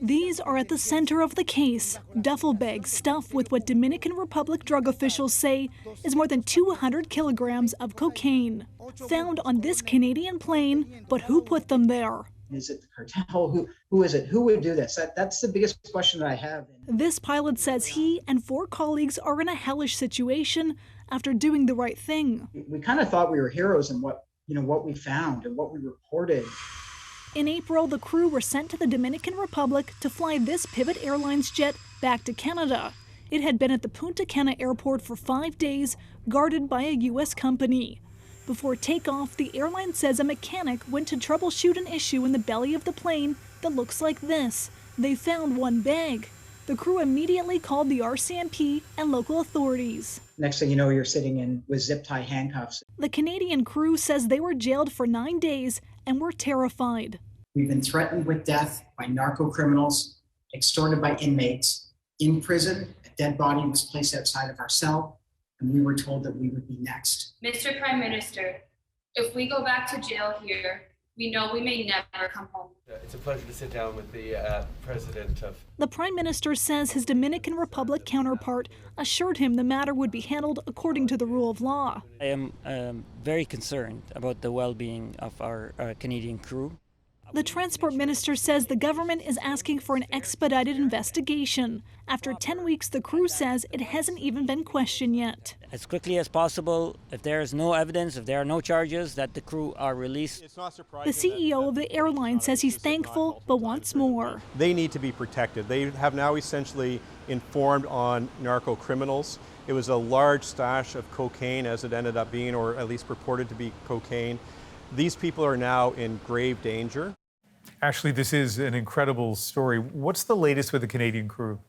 These are at the center of the case. Duffel bags stuffed with what Dominican Republic drug officials say is more than 200 kilograms of cocaine. Found on this Canadian plane, but who put them there? Is it the cartel? Who is it? Who would do this? That's the biggest question that I have. This pilot says he and 4 colleagues are in a hellish situation after doing the right thing. We kind of thought we were heroes in what we found and what we reported. In April, the crew were sent to the Dominican Republic to fly this Pivot Airlines jet back to Canada. It had been at the Punta Cana airport for 5 days, guarded by a U.S. company. Before takeoff, the airline says a mechanic went to troubleshoot an issue in the belly of the plane that looks like this. They found one bag. The crew immediately called the RCMP and local authorities. Next thing you know, you're sitting in with zip-tie handcuffs. The Canadian crew says they were jailed for 9 days and were terrified. We've been threatened with death by narco criminals, extorted by inmates. In prison, a dead body was placed outside of our cell, and we were told that we would be next. Mr. Prime Minister, if we go back to jail here, we know we may never come home. It's a pleasure to sit down with the president of... The Prime Minister says his Dominican Republic counterpart assured him the matter would be handled according to the rule of law. I am very concerned about the well-being of our Canadian crew. The Transport Minister says the government is asking for an expedited investigation. After 10 weeks, the crew says it hasn't even been questioned yet. As quickly as possible, if there is no evidence, if there are no charges, that the crew are released. The CEO of the airline says he's thankful but wants more. They need to be protected. They have now essentially informed on narco criminals. It was a large stash of cocaine, as it ended up being, or at least purported to be cocaine. These people are now in grave danger. Ashley, this is an incredible story. What's the latest with the Canadian crew?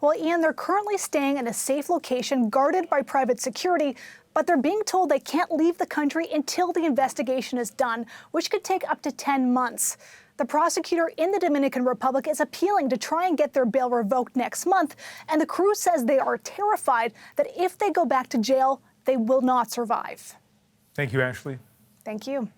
Well, Ian, they're currently staying in a safe location guarded by private security, but they're being told they can't leave the country until the investigation is done, which could take up to 10 months. The prosecutor in the Dominican Republic is appealing to try and get their bail revoked next month, and the crew says they are terrified that if they go back to jail, they will not survive. Thank you, Ashley. Thank you.